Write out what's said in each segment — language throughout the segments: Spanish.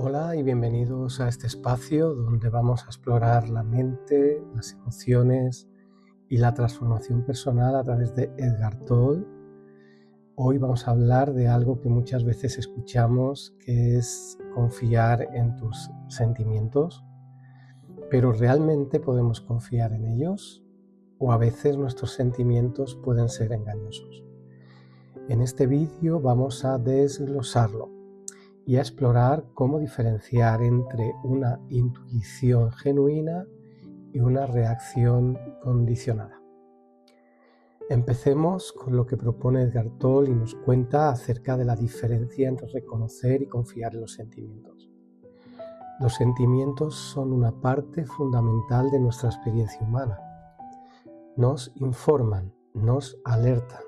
Hola y bienvenidos a este espacio donde vamos a explorar la mente, las emociones y la transformación personal a través de Edgar Tolle. Hoy vamos a hablar de algo que muchas veces escuchamos, que es confiar en tus sentimientos, pero ¿realmente podemos confiar en ellos? ¿O a veces nuestros sentimientos pueden ser engañosos? En este vídeo vamos a desglosarlo y a explorar cómo diferenciar entre una intuición genuina y una reacción condicionada. Empecemos con lo que propone Edgar Tolle y nos cuenta acerca de la diferencia entre reconocer y confiar en los sentimientos. Los sentimientos son una parte fundamental de nuestra experiencia humana. Nos informan, nos alertan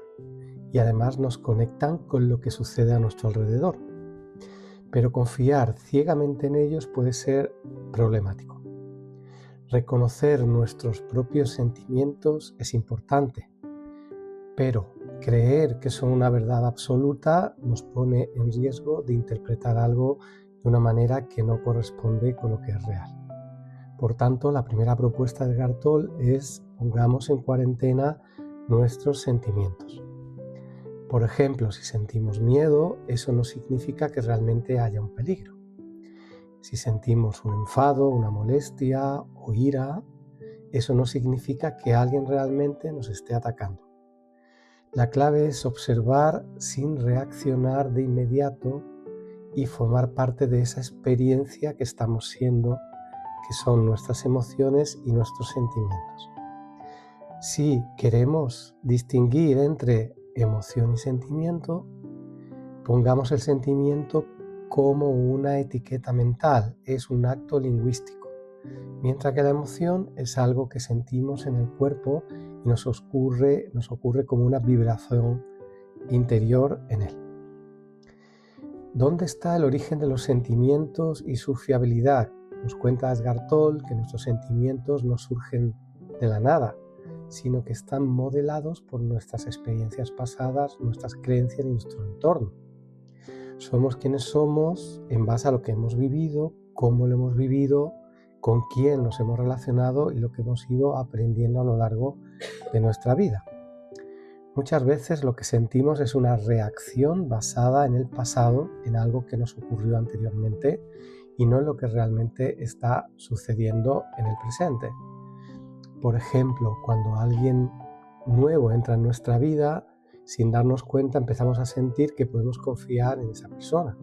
y además nos conectan con lo que sucede a nuestro alrededor. Pero confiar ciegamente en ellos puede ser problemático. Reconocer nuestros propios sentimientos es importante, pero creer que son una verdad absoluta nos pone en riesgo de interpretar algo de una manera que no corresponde con lo que es real. Por tanto, la primera propuesta de Edgar Tolle es: pongamos en cuarentena nuestros sentimientos. Por ejemplo, si sentimos miedo, eso no significa que realmente haya un peligro. Si sentimos un enfado, una molestia o ira, eso no significa que alguien realmente nos esté atacando. La clave es observar sin reaccionar de inmediato y formar parte de esa experiencia que estamos siendo, que son nuestras emociones y nuestros sentimientos. Si queremos distinguir entre emoción y sentimiento, pongamos el sentimiento como una etiqueta mental, es un acto lingüístico, mientras que la emoción es algo que sentimos en el cuerpo y nos ocurre como una vibración interior en él. ¿Dónde está el origen de los sentimientos y su fiabilidad? Nos cuenta Edgar Tolle que nuestros sentimientos no surgen de la nada, sino que están modelados por nuestras experiencias pasadas, nuestras creencias y nuestro entorno. Somos quienes somos en base a lo que hemos vivido, cómo lo hemos vivido, con quién nos hemos relacionado y lo que hemos ido aprendiendo a lo largo de nuestra vida. Muchas veces lo que sentimos es una reacción basada en el pasado, en algo que nos ocurrió anteriormente y no en lo que realmente está sucediendo en el presente. Por ejemplo, cuando alguien nuevo entra en nuestra vida, sin darnos cuenta empezamos a sentir que podemos confiar en esa persona.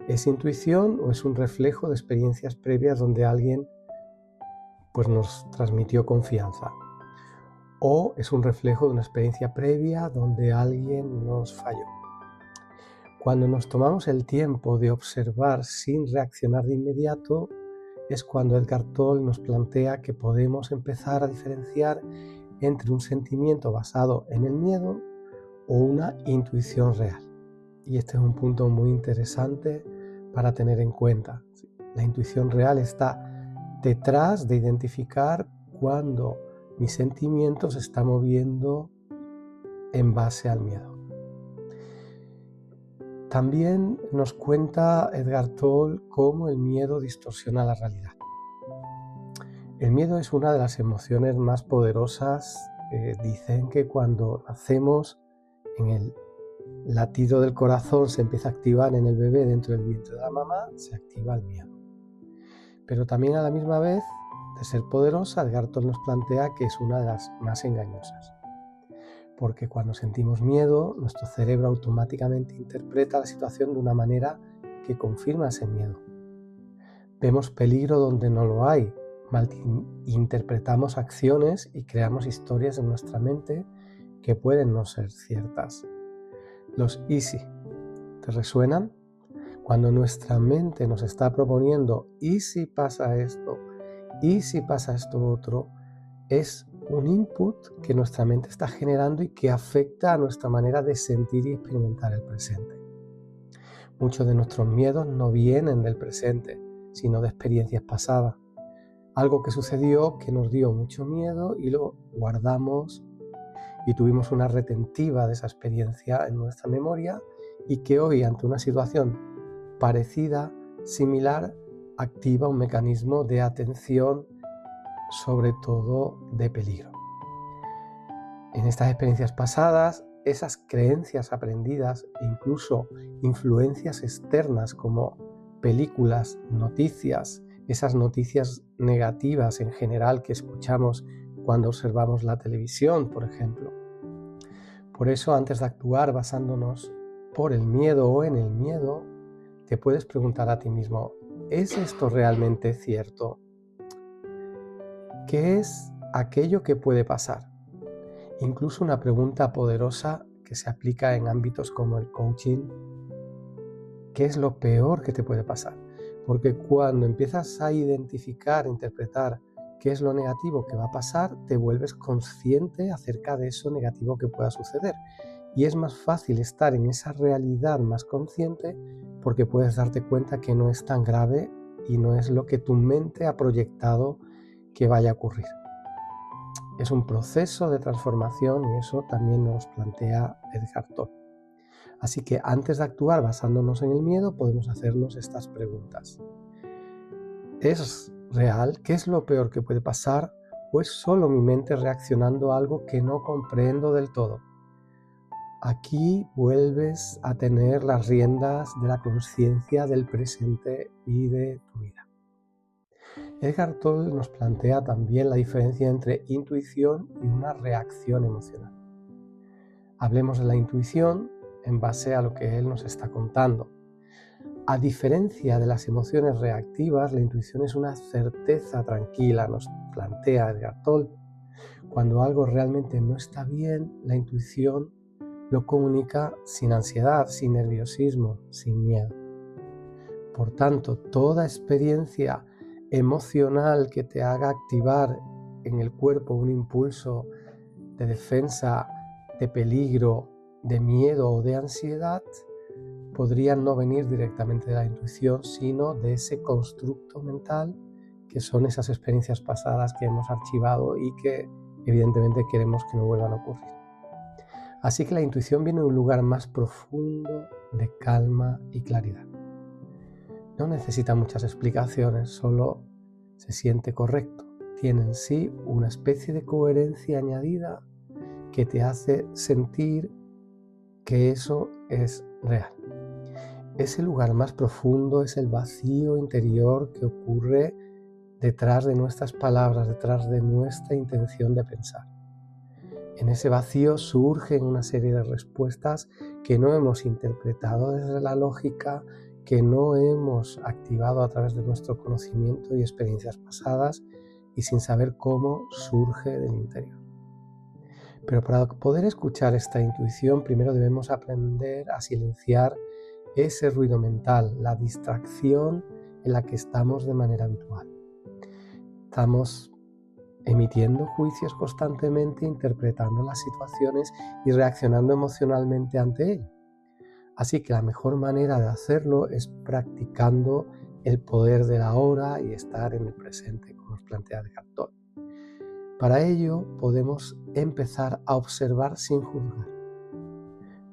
¿Es intuición o es un reflejo de experiencias previas donde alguien nos transmitió confianza? ¿O es un reflejo de una experiencia previa donde alguien nos falló? Cuando nos tomamos el tiempo de observar sin reaccionar de inmediato, es cuando Edgar Tolle nos plantea que podemos empezar a diferenciar entre un sentimiento basado en el miedo o una intuición real. Y este es un punto muy interesante para tener en cuenta. La intuición real está detrás de identificar cuando mi sentimiento se está moviendo en base al miedo. También nos cuenta Edgar Tolle cómo el miedo distorsiona la realidad. El miedo es una de las emociones más poderosas. Dicen que cuando nacemos, en el latido del corazón se empieza a activar en el bebé dentro del vientre de la mamá, se activa el miedo. Pero también a la misma vez, de ser poderosa, Edgar Tolle nos plantea que es una de las más engañosas. Porque cuando sentimos miedo, nuestro cerebro automáticamente interpreta la situación de una manera que confirma ese miedo. Vemos peligro donde no lo hay, malinterpretamos acciones y creamos historias en nuestra mente que pueden no ser ciertas. Los ¿y si? ¿Te resuenan? Cuando nuestra mente nos está proponiendo ¿y si pasa esto? ¿Y si pasa esto otro? Es un input que nuestra mente está generando y que afecta a nuestra manera de sentir y experimentar el presente. Muchos de nuestros miedos no vienen del presente, sino de experiencias pasadas. Algo que sucedió que nos dio mucho miedo y lo guardamos y tuvimos una retentiva de esa experiencia en nuestra memoria y que hoy, ante una situación parecida, similar activa un mecanismo de atención, sobre todo de peligro. En estas experiencias pasadas, esas creencias aprendidas e incluso influencias externas como películas, noticias, esas noticias negativas en general que escuchamos cuando observamos la televisión, por ejemplo. Por eso, antes de actuar basándonos por el miedo o en el miedo, te puedes preguntar a ti mismo, ¿es esto realmente cierto? ¿Qué es aquello que puede pasar? Incluso una pregunta poderosa que se aplica en ámbitos como el coaching, ¿qué es lo peor que te puede pasar? Porque cuando empiezas a identificar, interpretar qué es lo negativo que va a pasar, te vuelves consciente acerca de eso negativo que pueda suceder. Y es más fácil estar en esa realidad más consciente porque puedes darte cuenta que no es tan grave y no es lo que tu mente ha proyectado que vaya a ocurrir. Es un proceso de transformación y eso también nos plantea Eckhart Tolle. Así que antes de actuar basándonos en el miedo, podemos hacernos estas preguntas. ¿Es real? ¿Qué es lo peor que puede pasar? ¿O es solo mi mente reaccionando a algo que no comprendo del todo? Aquí vuelves a tener las riendas de la conciencia del presente y de tu vida. Eckhart Tolle nos plantea también la diferencia entre intuición y una reacción emocional. Hablemos de la intuición en base a lo que él nos está contando. A diferencia de las emociones reactivas, la intuición es una certeza tranquila, nos plantea Eckhart Tolle. Cuando algo realmente no está bien, la intuición lo comunica sin ansiedad, sin nerviosismo, sin miedo. Por tanto, toda experiencia emocional que te haga activar en el cuerpo un impulso de defensa, de peligro, de miedo o de ansiedad, podría no venir directamente de la intuición, sino de ese constructo mental que son esas experiencias pasadas que hemos archivado y que evidentemente queremos que no vuelvan a ocurrir. Así que la intuición viene de un lugar más profundo de calma y claridad. No necesita muchas explicaciones, solo se siente correcto. Tiene en sí una especie de coherencia añadida que te hace sentir que eso es real. Ese lugar más profundo es el vacío interior que ocurre detrás de nuestras palabras, detrás de nuestra intención de pensar. En ese vacío surgen una serie de respuestas que no hemos interpretado desde la lógica, que no hemos activado a través de nuestro conocimiento y experiencias pasadas y sin saber cómo surge del interior. Pero para poder escuchar esta intuición, primero debemos aprender a silenciar ese ruido mental, la distracción en la que estamos de manera habitual. Estamos emitiendo juicios constantemente, interpretando las situaciones y reaccionando emocionalmente ante ello. Así que la mejor manera de hacerlo es practicando el poder de la hora y estar en el presente, como nos plantea Eckhart Tolle. Para ello podemos empezar a observar sin juzgar.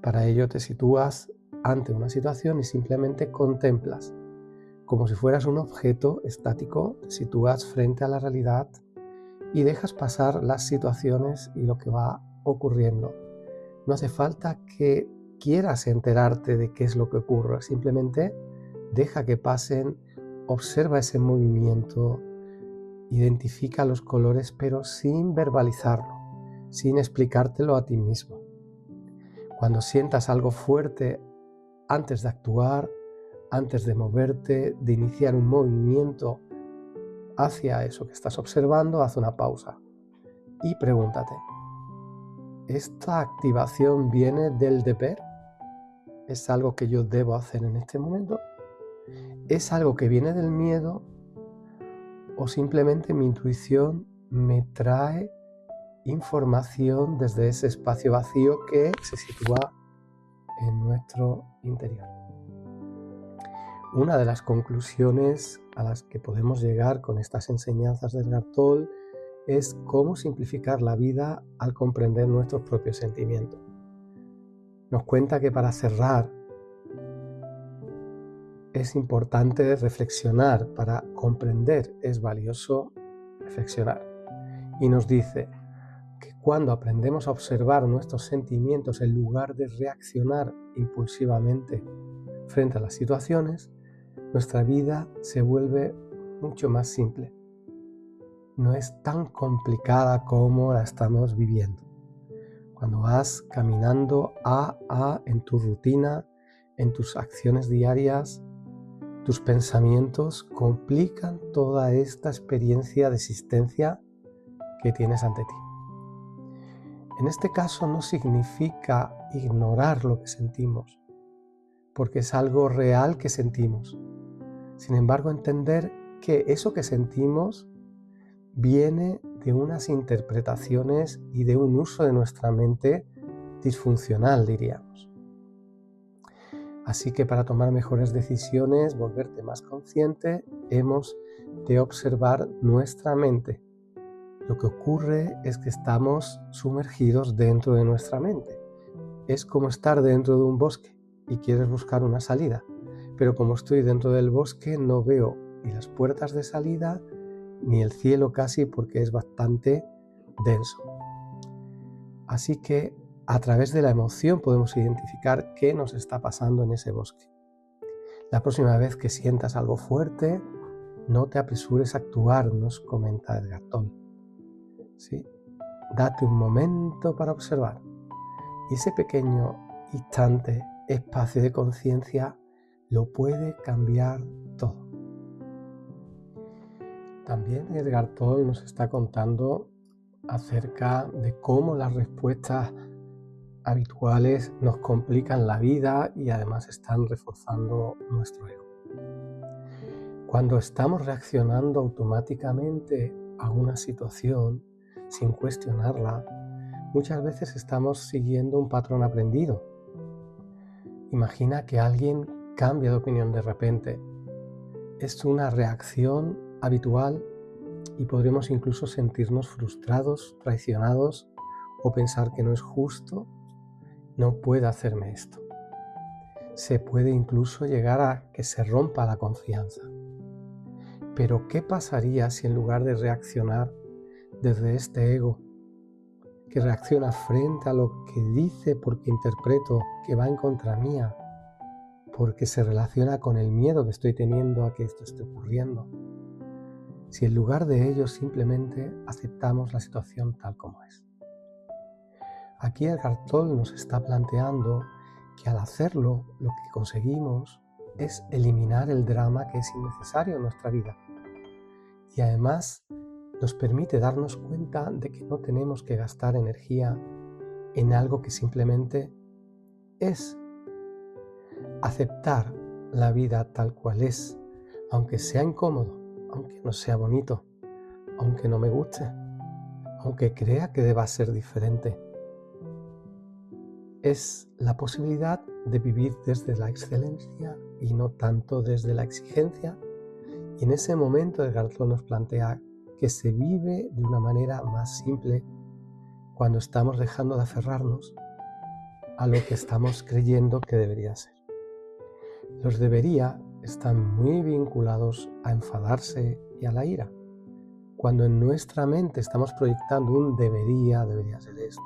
Para ello te sitúas ante una situación y simplemente contemplas. Como si fueras un objeto estático, te sitúas frente a la realidad y dejas pasar las situaciones y lo que va ocurriendo. No hace falta que quieras enterarte de qué es lo que ocurre, simplemente deja que pasen, observa ese movimiento, identifica los colores, pero sin verbalizarlo, sin explicártelo a ti mismo. Cuando sientas algo fuerte antes de actuar, antes de moverte, de iniciar un movimiento hacia eso que estás observando, haz una pausa y pregúntate, ¿esta activación viene del deber? ¿Es algo que yo debo hacer en este momento? ¿Es algo que viene del miedo? ¿O simplemente mi intuición me trae información desde ese espacio vacío que se sitúa en nuestro interior? Una de las conclusiones a las que podemos llegar con estas enseñanzas de Eckhart Tolle es cómo simplificar la vida al comprender nuestros propios sentimientos. Nos cuenta que para cerrar es importante reflexionar. Para comprender es valioso reflexionar. Y nos dice que cuando aprendemos a observar nuestros sentimientos en lugar de reaccionar impulsivamente frente a las situaciones, nuestra vida se vuelve mucho más simple. No es tan complicada como la estamos viviendo. Cuando vas caminando en tu rutina, en tus acciones diarias, tus pensamientos complican toda esta experiencia de existencia que tienes ante ti. En este caso no significa ignorar lo que sentimos, porque es algo real que sentimos. Sin embargo, entender que eso que sentimos viene de unas interpretaciones y de un uso de nuestra mente disfuncional, diríamos. Así que para tomar mejores decisiones, volverte más consciente, hemos de observar nuestra mente. Lo que ocurre es que estamos sumergidos dentro de nuestra mente. Es como estar dentro de un bosque y quieres buscar una salida, pero como estoy dentro del bosque no veo ni las puertas de salida ni el cielo casi, porque es bastante denso. Así que a través de la emoción podemos identificar qué nos está pasando en ese bosque. La próxima vez que sientas algo fuerte, no te apresures a actuar, nos comenta Edgar Tolle. ¿Sí? Date un momento para observar. Y ese pequeño instante, espacio de conciencia, lo puede cambiar todo. También Edgar Tolle nos está contando acerca de cómo las respuestas habituales nos complican la vida y además están reforzando nuestro ego. Cuando estamos reaccionando automáticamente a una situación sin cuestionarla, muchas veces estamos siguiendo un patrón aprendido. Imagina que alguien cambia de opinión de repente. Es una reacción habitual y podremos incluso sentirnos frustrados, traicionados o pensar que no es justo, no puede hacerme esto. Se puede incluso llegar a que se rompa la confianza. Pero ¿qué pasaría si en lugar de reaccionar desde este ego, que reacciona frente a lo que dice porque interpreto que va en contra mía, porque se relaciona con el miedo que estoy teniendo a que esto esté ocurriendo, si en lugar de ello simplemente aceptamos la situación tal como es? Aquí Edgar Tolle nos está planteando que al hacerlo lo que conseguimos es eliminar el drama que es innecesario en nuestra vida y además nos permite darnos cuenta de que no tenemos que gastar energía en algo que simplemente es. Aceptar la vida tal cual es, aunque sea incómodo, aunque no sea bonito, aunque no me guste, aunque crea que deba ser diferente. Es la posibilidad de vivir desde la excelencia y no tanto desde la exigencia. Y en ese momento Edgar Tolle nos plantea que se vive de una manera más simple cuando estamos dejando de aferrarnos a lo que estamos creyendo que debería ser. Los debería están muy vinculados a enfadarse y a la ira. Cuando en nuestra mente estamos proyectando un debería ser esto,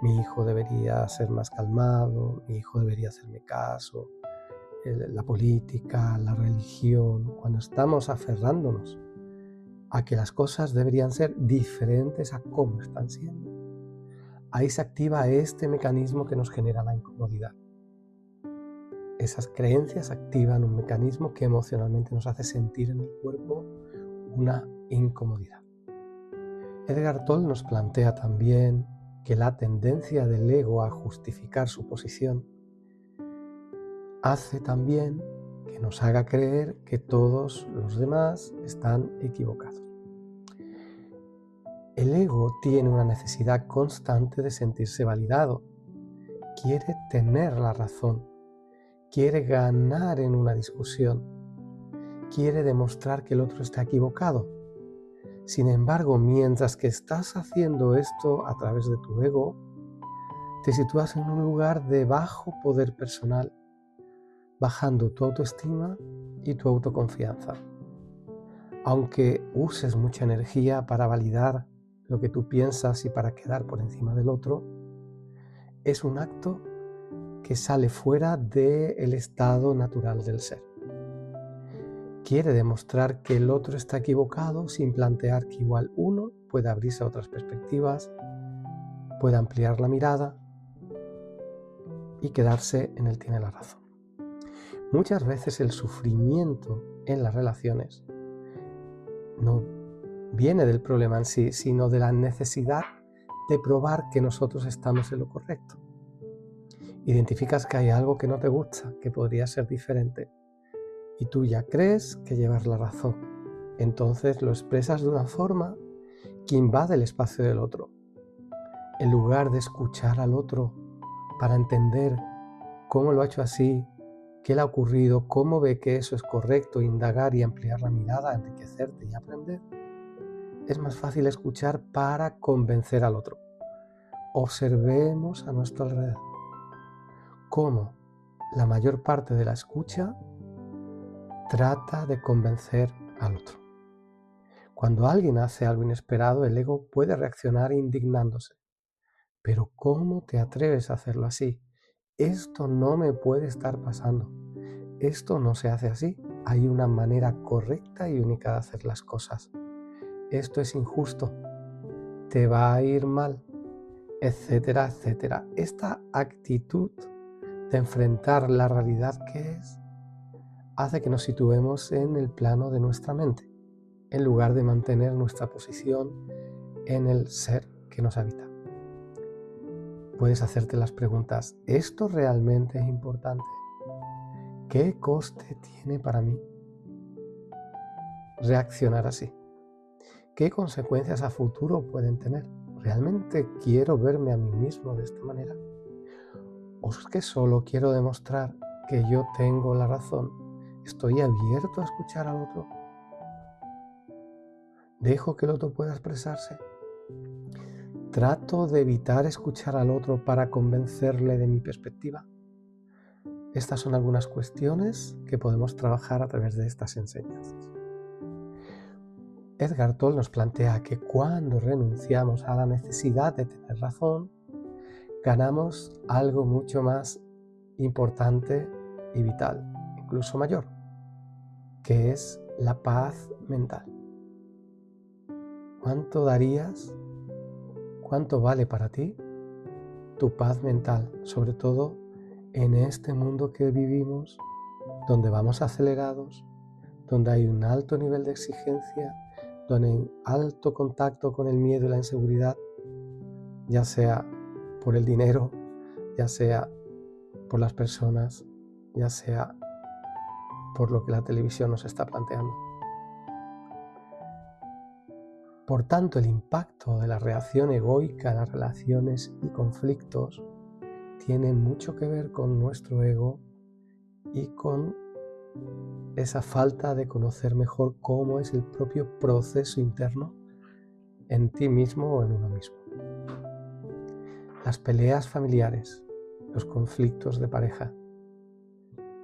mi hijo debería ser más calmado, mi hijo debería hacerme caso, la política, la religión, cuando estamos aferrándonos a que las cosas deberían ser diferentes a cómo están siendo, ahí se activa este mecanismo que nos genera la incomodidad. Esas creencias activan un mecanismo que emocionalmente nos hace sentir en el cuerpo una incomodidad. Edgar Tolle nos plantea también que la tendencia del ego a justificar su posición hace también que nos haga creer que todos los demás están equivocados. El ego tiene una necesidad constante de sentirse validado. Quiere tener la razón. Quiere ganar en una discusión. Quiere demostrar que el otro está equivocado. Sin embargo, mientras que estás haciendo esto a través de tu ego, te sitúas en un lugar de bajo poder personal, bajando tu autoestima y tu autoconfianza. Aunque uses mucha energía para validar lo que tú piensas y para quedar por encima del otro, es un acto que sale fuera del estado natural del ser. Quiere demostrar que el otro está equivocado sin plantear que igual uno puede abrirse a otras perspectivas, puede ampliar la mirada y quedarse en el tiene la razón. Muchas veces el sufrimiento en las relaciones no viene del problema en sí, sino de la necesidad de probar que nosotros estamos en lo correcto. Identificas que hay algo que no te gusta, que podría ser diferente, y tú ya crees que llevas la razón. Entonces lo expresas de una forma que invade el espacio del otro. En lugar de escuchar al otro para entender cómo lo ha hecho así, qué le ha ocurrido, cómo ve que eso es correcto, indagar y ampliar la mirada, enriquecerte y aprender, es más fácil escuchar para convencer al otro. Observemos a nuestro alrededor cómo la mayor parte de la escucha trata de convencer al otro. Cuando alguien hace algo inesperado, el ego puede reaccionar indignándose. Pero ¿cómo te atreves a hacerlo así? Esto no me puede estar pasando. Esto no se hace así. Hay una manera correcta y única de hacer las cosas. Esto es injusto. Te va a ir mal, etcétera, etcétera. Esta actitud de enfrentar la realidad que es hace que nos situemos en el plano de nuestra mente, en lugar de mantener nuestra posición en el ser que nos habita. Puedes hacerte las preguntas: ¿esto realmente es importante? ¿Qué coste tiene para mí reaccionar así? ¿Qué consecuencias a futuro pueden tener? ¿Realmente quiero verme a mí mismo de esta manera? ¿O es que solo quiero demostrar que yo tengo la razón? ¿Estoy abierto a escuchar al otro? ¿Dejo que el otro pueda expresarse? ¿Trato de evitar escuchar al otro para convencerle de mi perspectiva? Estas son algunas cuestiones que podemos trabajar a través de estas enseñanzas. Edgar Tolle nos plantea que cuando renunciamos a la necesidad de tener razón, ganamos algo mucho más importante y vital, incluso mayor, que es la paz mental. ¿Cuánto darías? ¿Cuánto vale para ti tu paz mental? Sobre todo en este mundo que vivimos, donde vamos acelerados, donde hay un alto nivel de exigencia, donde hay un alto contacto con el miedo y la inseguridad, ya sea por el dinero, ya sea por las personas, ya sea por lo que la televisión nos está planteando. Por tanto, el impacto de la reacción egoica a las relaciones y conflictos tiene mucho que ver con nuestro ego y con esa falta de conocer mejor cómo es el propio proceso interno en ti mismo o en uno mismo. Las peleas familiares, los conflictos de pareja,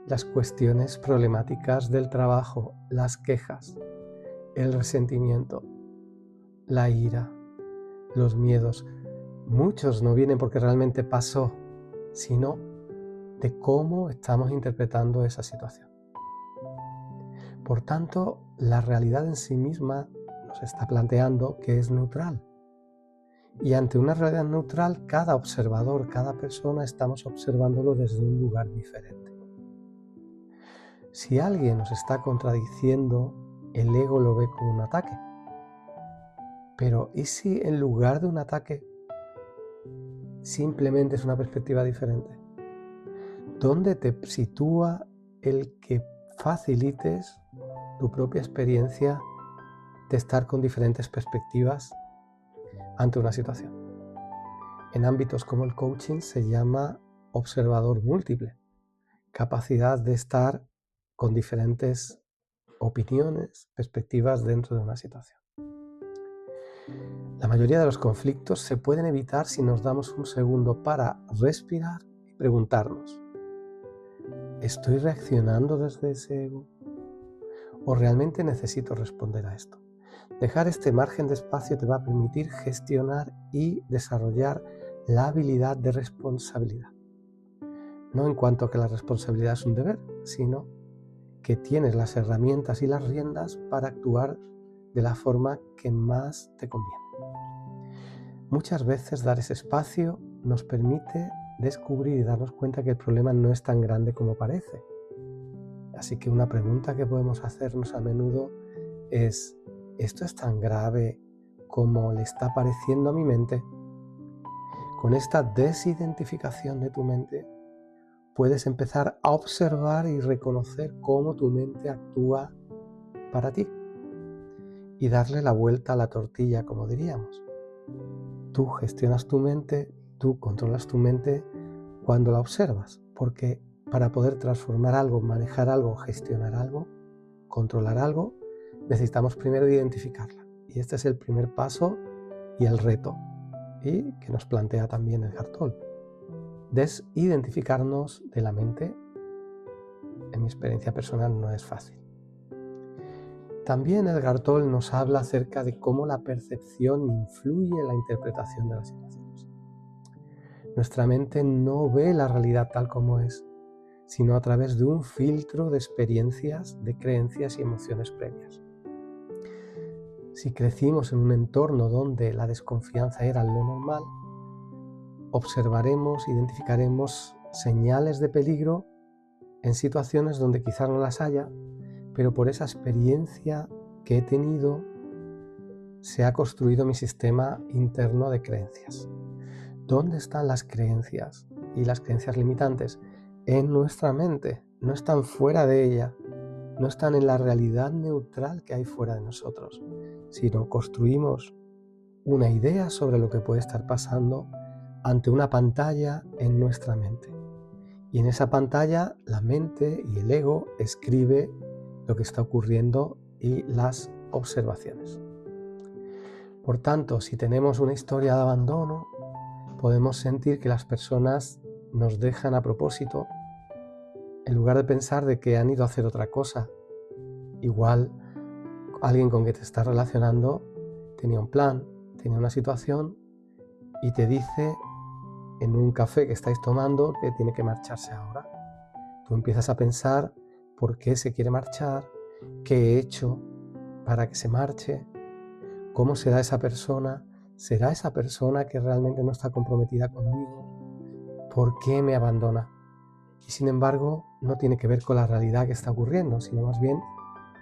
las cuestiones problemáticas del trabajo, las quejas, el resentimiento, la ira, los miedos, muchos no vienen porque realmente pasó, sino de cómo estamos interpretando esa situación. Por tanto, la realidad en sí misma nos está planteando que es neutral. Y ante una realidad neutral, cada observador, cada persona, estamos observándolo desde un lugar diferente. Si alguien nos está contradiciendo, el ego lo ve como un ataque. Pero ¿y si en lugar de un ataque simplemente es una perspectiva diferente? ¿Dónde te sitúa el que facilites tu propia experiencia de estar con diferentes perspectivas ante una situación? En ámbitos como el coaching se llama observador múltiple, capacidad de estar con diferentes opiniones, perspectivas dentro de una situación. La mayoría de los conflictos se pueden evitar si nos damos un segundo para respirar y preguntarnos: ¿Estoy reaccionando desde ese ego? ¿O realmente necesito responder a esto? Dejar este margen de espacio te va a permitir gestionar y desarrollar la habilidad de responsabilidad. No en cuanto a que la responsabilidad es un deber, sino que tienes las herramientas y las riendas para actuar de la forma que más te conviene. Muchas veces dar ese espacio nos permite descubrir y darnos cuenta que el problema no es tan grande como parece. Así que una pregunta que podemos hacernos a menudo es: ¿esto es tan grave como le está pareciendo a mi mente? Con esta desidentificación de tu mente, puedes empezar a observar y reconocer cómo tu mente actúa para ti y darle la vuelta a la tortilla, como diríamos. Tú gestionas tu mente, tú controlas tu mente cuando la observas, porque para poder transformar algo, manejar algo, gestionar algo, controlar algo, necesitamos primero identificarla. Y este es el primer paso y el reto, y que nos plantea también Eckhart Tolle. Desidentificarnos de la mente, en mi experiencia personal, no es fácil. También Eckhart Tolle nos habla acerca de cómo la percepción influye en la interpretación de las situaciones. Nuestra mente no ve la realidad tal como es, sino a través de un filtro de experiencias, de creencias y emociones previas. Si crecimos en un entorno donde la desconfianza era lo normal, observaremos, identificaremos señales de peligro en situaciones donde quizás no las haya, pero por esa experiencia que he tenido se ha construido mi sistema interno de creencias. ¿Dónde están las creencias y las creencias limitantes? En nuestra mente, no están fuera de ella, no están en la realidad neutral que hay fuera de nosotros, sino construimos una idea sobre lo que puede estar pasando ante una pantalla en nuestra mente. Y en esa pantalla la mente y el ego escribe lo que está ocurriendo y las observaciones. Por tanto, si tenemos una historia de abandono, podemos sentir que las personas nos dejan a propósito, en lugar de pensar de que han ido a hacer otra cosa. Igual alguien con quien te estás relacionando tenía un plan, tenía una situación y te dice en un café que estáis tomando que tiene que marcharse ahora. Tú empiezas a pensar por qué se quiere marchar, qué he hecho para que se marche, cómo será esa persona que realmente no está comprometida conmigo, por qué me abandona. Y sin embargo, no tiene que ver con la realidad que está ocurriendo, sino más bien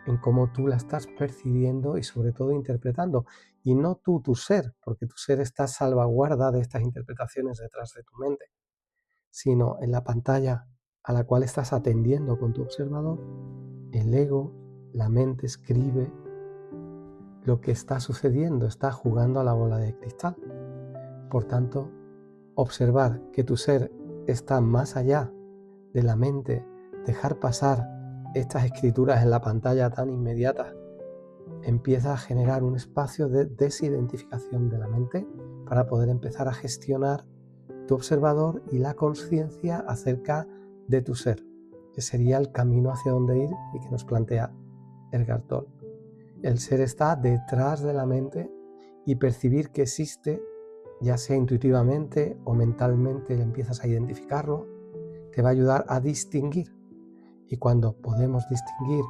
en cómo tú la estás percibiendo y sobre todo interpretando. Y no tú, tu ser, porque tu ser está a salvaguarda de estas interpretaciones detrás de tu mente, sino en la pantalla a la cual estás atendiendo con tu observador, el ego, la mente escribe lo que está sucediendo, está jugando a la bola de cristal. Por tanto, observar que tu ser está más allá de la mente, dejar pasar estas escrituras en la pantalla tan inmediatas, empieza a generar un espacio de desidentificación de la mente para poder empezar a gestionar tu observador y la conciencia acerca de tu ser, que sería el camino hacia donde ir y que nos plantea Eckhart Tolle. El ser está detrás de la mente y percibir que existe, ya sea intuitivamente o mentalmente, empiezas a identificarlo, te va a ayudar a distinguir. Y cuando podemos distinguir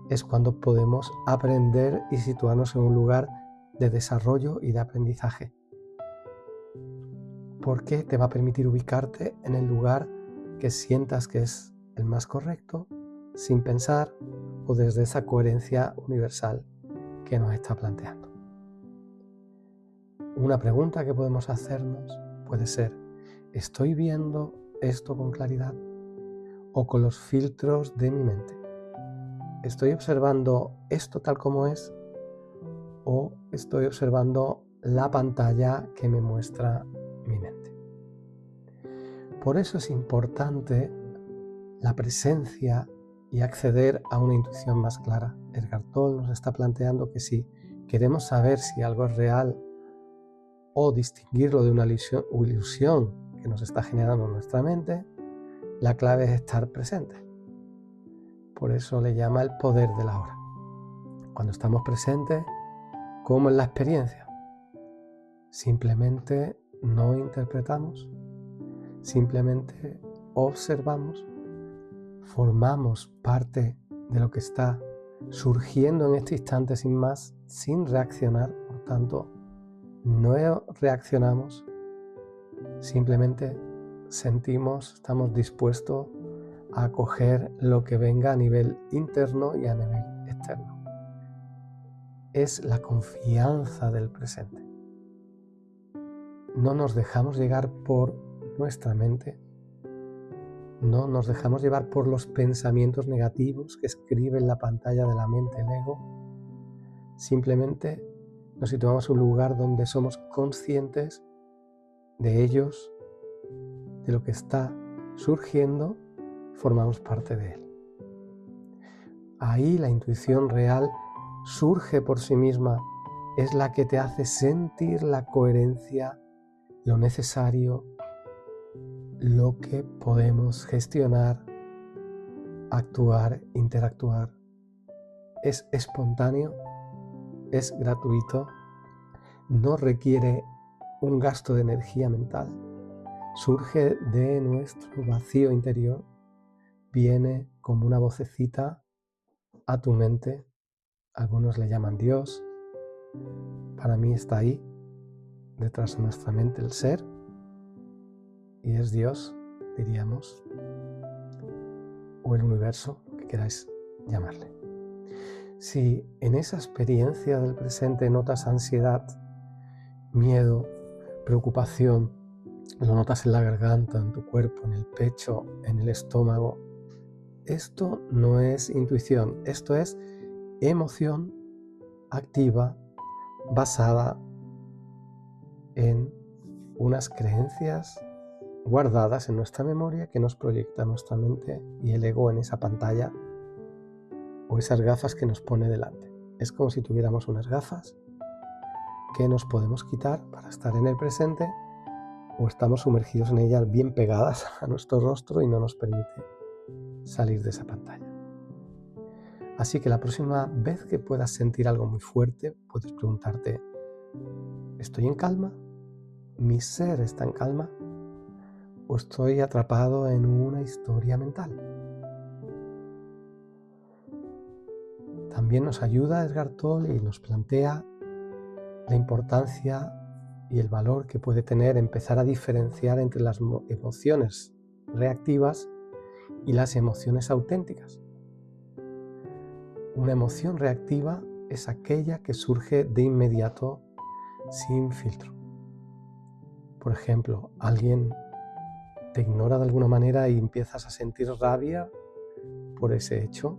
es cuando podemos aprender y situarnos en un lugar de desarrollo y de aprendizaje. Porque te va a permitir ubicarte en el lugar que sientas que es el más correcto, sin pensar o desde esa coherencia universal que nos está planteando. Una pregunta que podemos hacernos puede ser: ¿estoy viendo esto con claridad o con los filtros de mi mente? ¿Estoy observando esto tal como es o estoy observando la pantalla que me muestra mi mente? Por eso es importante la presencia y acceder a una intuición más clara. Eckhart Tolle nos está planteando que si queremos saber si algo es real o distinguirlo de una ilusión que nos está generando nuestra mente, La clave es estar presente. Por eso le llama el poder de la hora. Cuando estamos presentes, ¿cómo es la experiencia? Simplemente no interpretamos, simplemente observamos, formamos parte de lo que está surgiendo en este instante sin más, sin reaccionar, por tanto, no reaccionamos, simplemente sentimos, estamos dispuestos a acoger lo que venga a nivel interno y a nivel externo. Es la confianza del presente. No nos dejamos llegar por nuestra mente, no nos dejamos llevar por los pensamientos negativos que escribe en la pantalla de la mente el ego. Simplemente nos situamos en un lugar donde somos conscientes de ellos, de lo que está surgiendo, formamos parte de él. Ahí la intuición real surge por sí misma, es la que te hace sentir la coherencia, lo necesario, lo que podemos gestionar, actuar, interactuar. Es espontáneo, es gratuito, no requiere un gasto de energía mental, surge de nuestro vacío interior, viene como una vocecita a tu mente, algunos le llaman Dios, para mí está ahí, detrás de nuestra mente el ser, y es Dios, diríamos, o el universo, lo que queráis llamarle. Si en esa experiencia del presente notas ansiedad, miedo, preocupación, lo notas en la garganta, en tu cuerpo, en el pecho, en el estómago, esto no es intuición, esto es emoción activa basada en unas creencias guardadas en nuestra memoria que nos proyecta nuestra mente y el ego en esa pantalla o esas gafas que nos pone delante. Es como si tuviéramos unas gafas que nos podemos quitar para estar en el presente o estamos sumergidos en ellas bien pegadas a nuestro rostro y no nos permite salir de esa pantalla. Así que la próxima vez que puedas sentir algo muy fuerte, puedes preguntarte, ¿estoy en calma? ¿Mi ser está en calma? ¿O estoy atrapado en una historia mental? También nos ayuda Edgar Tolle y nos plantea la importancia y el valor que puede tener empezar a diferenciar entre las emociones reactivas y las emociones auténticas. Una emoción reactiva es aquella que surge de inmediato sin filtro. Por ejemplo, alguien te ignora de alguna manera y empiezas a sentir rabia por ese hecho.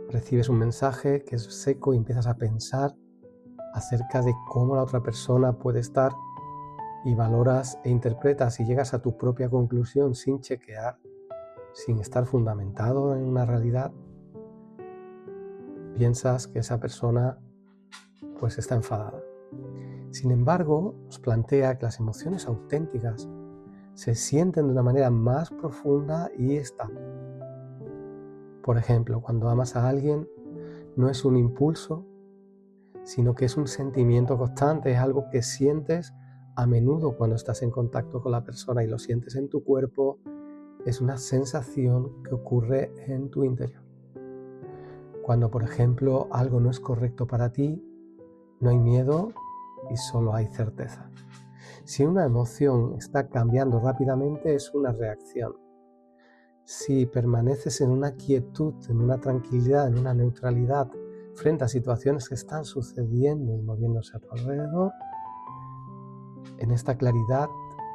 Recibes un mensaje que es seco y empiezas a pensar acerca de cómo la otra persona puede estar y valoras e interpretas y llegas a tu propia conclusión sin chequear, sin estar fundamentado en una realidad. Piensas que esa persona pues está enfadada. Sin embargo, nos plantea que las emociones auténticas se sienten de una manera más profunda y estable. Por ejemplo, cuando amas a alguien, no es un impulso, sino que es un sentimiento constante, es algo que sientes a menudo cuando estás en contacto con la persona y lo sientes en tu cuerpo, es una sensación que ocurre en tu interior. Cuando, por ejemplo, algo no es correcto para ti, no hay miedo y solo hay certeza. Si una emoción está cambiando rápidamente, es una reacción. Si permaneces en una quietud, en una tranquilidad, en una neutralidad frente a situaciones que están sucediendo y moviéndose a tu alrededor, en esta claridad,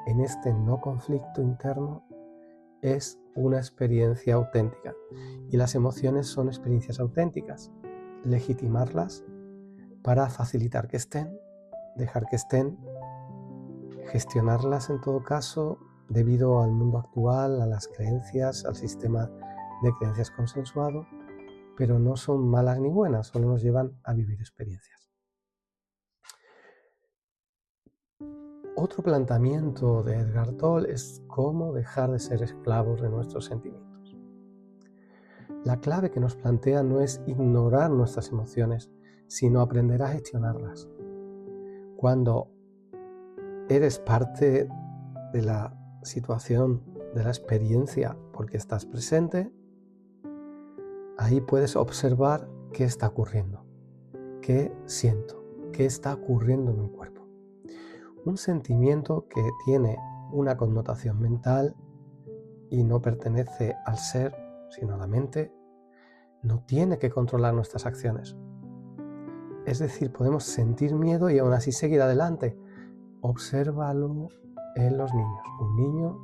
en este no conflicto interno, es una experiencia auténtica. Y las emociones son experiencias auténticas. Legitimarlas para facilitar que estén, dejar que estén, gestionarlas en todo caso debido al mundo actual, a las creencias, al sistema de creencias consensuado, pero no son malas ni buenas, solo nos llevan a vivir experiencias. Otro planteamiento de Edgar Tolle es cómo dejar de ser esclavos de nuestros sentimientos. La clave que nos plantea no es ignorar nuestras emociones, sino aprender a gestionarlas. Cuando eres parte de la situación, de la experiencia, porque estás presente, ahí puedes observar qué está ocurriendo, qué siento, qué está ocurriendo en mi cuerpo. Un sentimiento que tiene una connotación mental y no pertenece al ser, sino a la mente, no tiene que controlar nuestras acciones. Es decir, podemos sentir miedo y aún así seguir adelante. Obsérvalo en los niños. Un niño,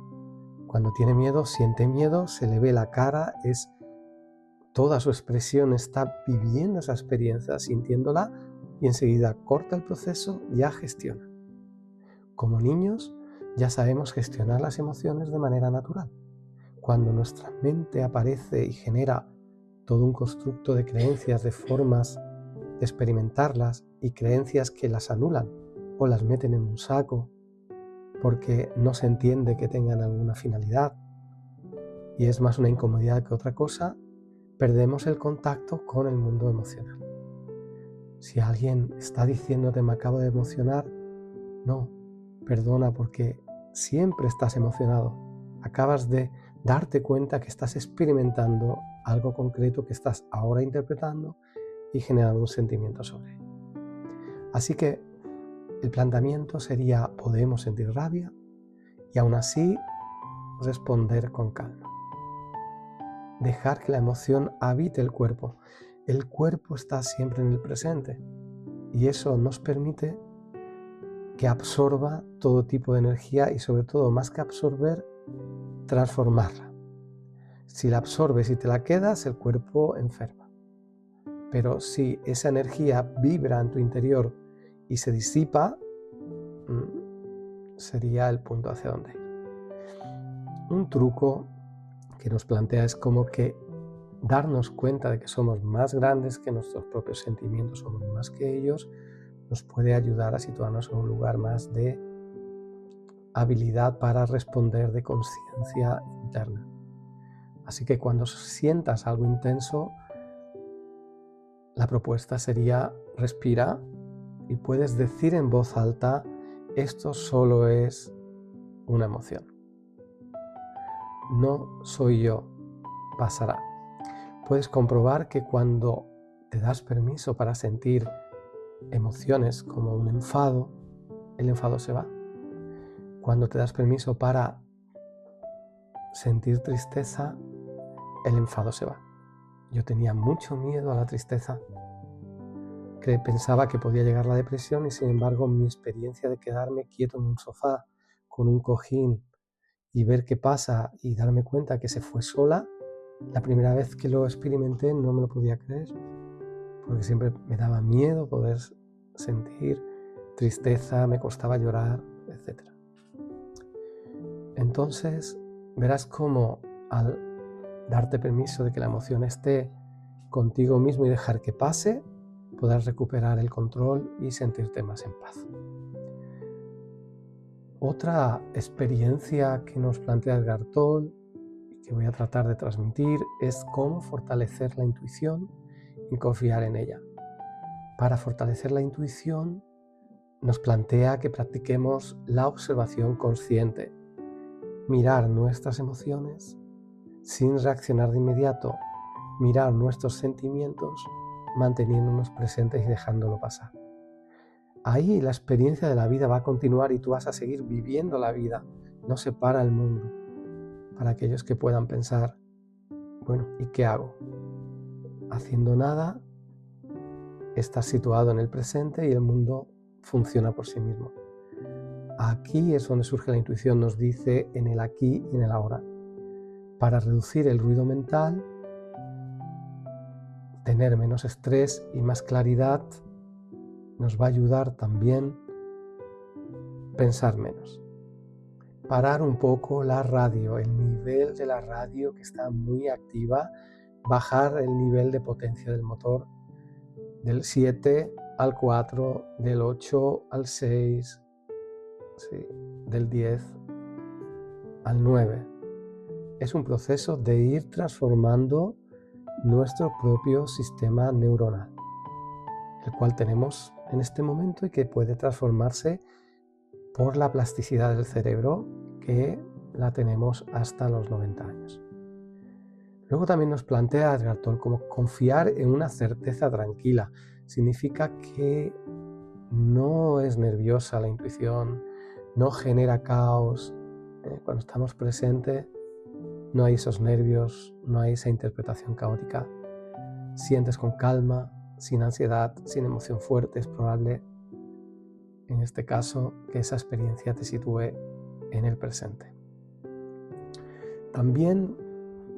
cuando tiene miedo, siente miedo, se le ve la cara, toda su expresión está viviendo esa experiencia, sintiéndola, y enseguida corta el proceso, ya gestiona. Como niños, ya sabemos gestionar las emociones de manera natural. Cuando nuestra mente aparece y genera todo un constructo de creencias, de formas de experimentarlas, y creencias que las anulan o las meten en un saco porque no se entiende que tengan alguna finalidad y es más una incomodidad que otra cosa, perdemos el contacto con el mundo emocional. Si alguien está diciéndote me acabo de emocionar, no, perdona, porque siempre estás emocionado. Acabas de darte cuenta que estás experimentando algo concreto que estás ahora interpretando y generando un sentimiento sobre ello. Así que el planteamiento sería: podemos sentir rabia y aún así responder con calma. Dejar que la emoción habite el cuerpo. El cuerpo está siempre en el presente y eso nos permite que absorba todo tipo de energía y, sobre todo, más que absorber, transformarla. Si la absorbes y te la quedas, el cuerpo enferma. Pero si esa energía vibra en tu interior y se disipa, sería el punto hacia donde ir. Un truco que nos plantea es como que darnos cuenta de que somos más grandes que nuestros propios sentimientos, somos más que ellos, nos puede ayudar a situarnos en un lugar más de habilidad para responder, de conciencia interna. Así que cuando sientas algo intenso, la propuesta sería: respira y puedes decir en voz alta: esto solo es una emoción. No soy yo, pasará. Puedes comprobar que cuando te das permiso para sentir emociones como un enfado, el enfado se va. Cuando te das permiso para sentir tristeza, el enfado se va. Yo tenía mucho miedo a la tristeza, pensaba que podía llegar la depresión, y sin embargo mi experiencia de quedarme quieto en un sofá con un cojín y ver qué pasa y darme cuenta que se fue sola, la primera vez que lo experimenté no me lo podía creer, porque siempre me daba miedo poder sentir tristeza, me costaba llorar, etc. Entonces verás cómo al darte permiso de que la emoción esté contigo mismo y dejar que pase, podrás recuperar el control y sentirte más en paz. Otra experiencia que nos plantea Edgar Tolle y que voy a tratar de transmitir es cómo fortalecer la intuición y confiar en ella. Para fortalecer la intuición nos plantea que practiquemos la observación consciente, mirar nuestras emociones sin reaccionar de inmediato, mirar nuestros sentimientos manteniéndonos presentes y dejándolo pasar. Ahí la experiencia de la vida va a continuar y tú vas a seguir viviendo la vida. No se para el mundo. Para aquellos que puedan pensar: bueno, ¿y qué hago? Haciendo nada, estás situado en el presente y el mundo funciona por sí mismo. Aquí es donde surge la intuición, nos dice en el aquí y en el ahora. Para reducir el ruido mental, tener menos estrés y más claridad, nos va a ayudar también pensar menos. Parar un poco la radio, el nivel de la radio que está muy activa, bajar el nivel de potencia del motor del 7 al 4, del 8 al 6, ¿sí? Del 10 al 9. Es un proceso de ir transformando nuestro propio sistema neuronal, el cual tenemos en este momento y que puede transformarse por la plasticidad del cerebro que la tenemos hasta los 90 años. Luego también nos plantea Edgar Tolle como confiar en una certeza tranquila. Significa que no es nerviosa la intuición, no genera caos. Cuando estamos presentes no hay esos nervios, no hay esa interpretación caótica. Sientes con calma, sin ansiedad, sin emoción fuerte. Es probable, en este caso, que esa experiencia te sitúe en el presente. También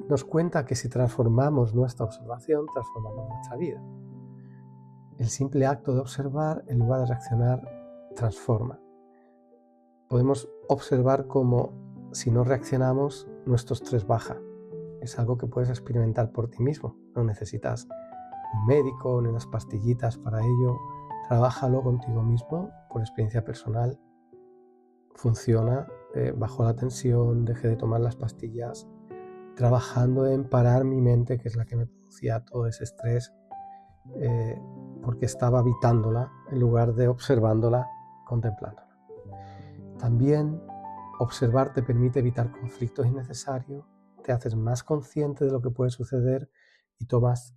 nos cuenta que si transformamos nuestra observación, transformamos nuestra vida. El simple acto de observar, en lugar de reaccionar, transforma. Podemos observar cómo, si no reaccionamos, nuestro estrés baja. Es algo que puedes experimentar por ti mismo. No necesitas un médico ni unas pastillitas para ello. Trabájalo contigo mismo, por experiencia personal. Funciona, bajo la tensión, dejé de tomar las pastillas, trabajando en parar mi mente, que es la que me producía todo ese estrés, porque estaba habitándola en lugar de observándola, contemplándola. También observar te permite evitar conflictos innecesarios, te haces más consciente de lo que puede suceder y tomas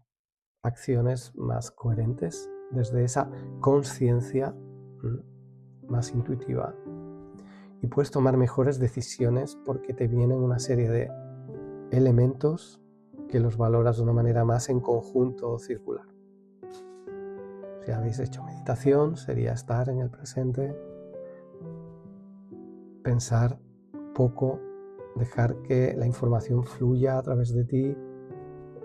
acciones más coherentes desde esa conciencia más intuitiva. Y puedes tomar mejores decisiones porque te vienen una serie de elementos que los valoras de una manera más en conjunto o circular. Si habéis hecho meditación, sería estar en el presente, pensar poco, dejar que la información fluya a través de ti,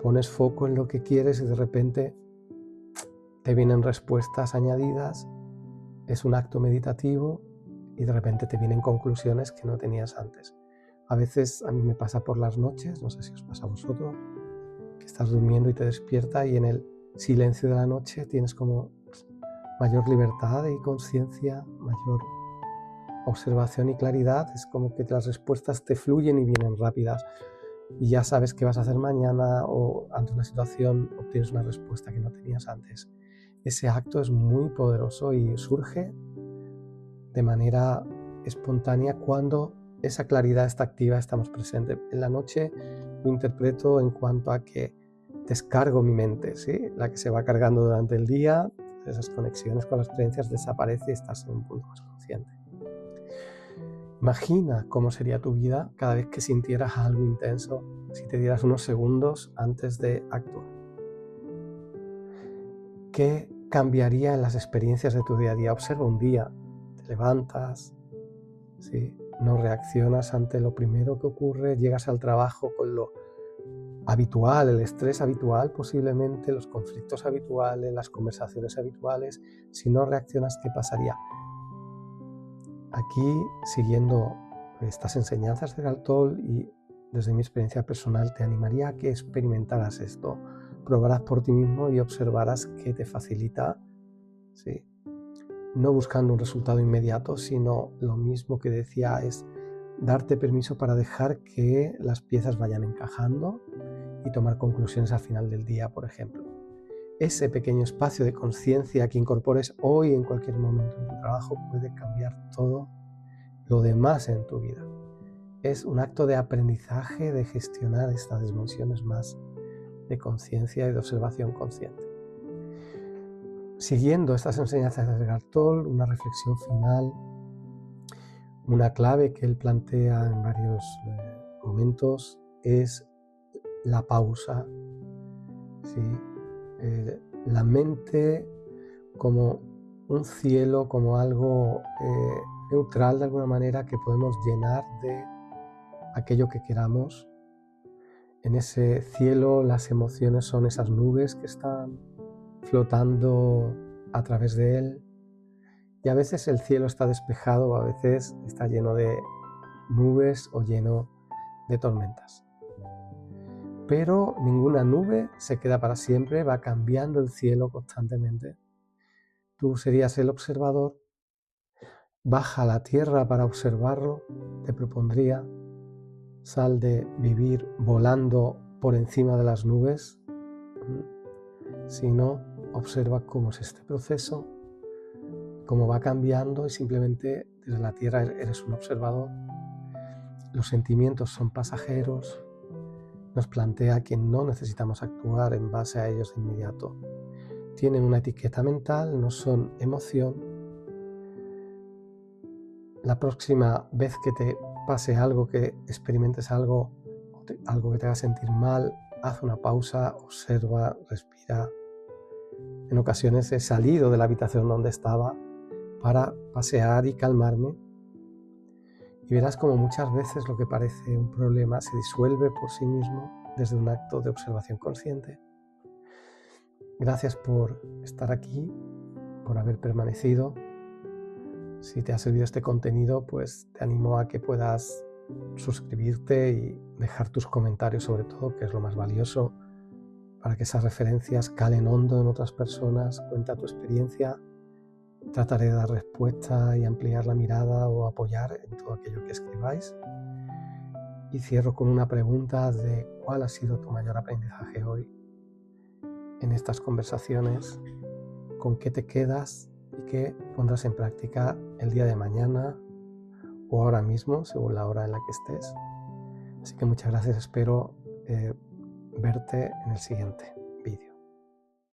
pones foco en lo que quieres y de repente te vienen respuestas añadidas, es un acto meditativo y de repente te vienen conclusiones que no tenías antes. A veces a mí me pasa por las noches, no sé si os pasa a vosotros, que estás durmiendo y te despierta y en el silencio de la noche tienes como mayor libertad y conciencia, mayor observación y claridad. Es como que las respuestas te fluyen y vienen rápidas y ya sabes qué vas a hacer mañana o ante una situación obtienes una respuesta que no tenías antes. Ese acto es muy poderoso y surge de manera espontánea cuando esa claridad está activa, estamos presentes. En la noche lo interpreto en cuanto a que descargo mi mente, ¿sí? La que se va cargando durante el día, esas conexiones con las creencias desaparece y estás en un punto más consciente. Imagina cómo sería tu vida cada vez que sintieras algo intenso, si te dieras unos segundos antes de actuar. ¿Qué cambiaría en las experiencias de tu día a día? Observa un día, te levantas, ¿sí? No reaccionas ante lo primero que ocurre, llegas al trabajo con lo habitual, el estrés habitual posiblemente, los conflictos habituales, las conversaciones habituales. Si no reaccionas, ¿qué pasaría? Aquí, siguiendo estas enseñanzas de Edgar Tolle y desde mi experiencia personal, te animaría a que experimentaras esto, probaras por ti mismo y observaras qué te facilita, ¿sí? No buscando un resultado inmediato, sino lo mismo que decía, es darte permiso para dejar que las piezas vayan encajando y tomar conclusiones al final del día, por ejemplo. Ese pequeño espacio de conciencia que incorpores hoy en cualquier momento en tu trabajo puede cambiar todo lo demás en tu vida. Es un acto de aprendizaje, de gestionar estas dimensiones más de conciencia y de observación consciente. Siguiendo estas enseñanzas de Edgar Tolle, una reflexión final, una clave que él plantea en varios momentos es la pausa, ¿sí? La mente como un cielo, como algo neutral de alguna manera que podemos llenar de aquello que queramos. En ese cielo las emociones son esas nubes que están flotando a través de él y a veces el cielo está despejado, a veces está lleno de nubes o lleno de tormentas. Pero ninguna nube se queda para siempre, va cambiando el cielo constantemente. Tú serías el observador baja a la tierra para observarlo, te propondría, sal de vivir volando por encima de las nubes, sino observa cómo es este proceso, cómo va cambiando y simplemente desde la tierra eres un observador. Los sentimientos son pasajeros, nos plantea que no necesitamos actuar en base a ellos de inmediato. Tienen una etiqueta mental, no son emoción. La próxima vez que te pase algo, que experimentes algo que te haga sentir mal, haz una pausa, observa, respira. En ocasiones he salido de la habitación donde estaba para pasear y calmarme. Y verás como muchas veces lo que parece un problema se disuelve por sí mismo desde un acto de observación consciente. Gracias por estar aquí, por haber permanecido. Si te ha servido este contenido, pues te animo a que puedas suscribirte y dejar tus comentarios sobre todo, que es lo más valioso, para que esas referencias calen hondo en otras personas. Cuenta tu experiencia. Trataré de dar respuesta y ampliar la mirada o apoyar en todo aquello que escribáis. Y cierro con una pregunta de cuál ha sido tu mayor aprendizaje hoy en estas conversaciones, con qué te quedas y qué pondrás en práctica el día de mañana o ahora mismo, según la hora en la que estés. Así que muchas gracias, espero verte en el siguiente.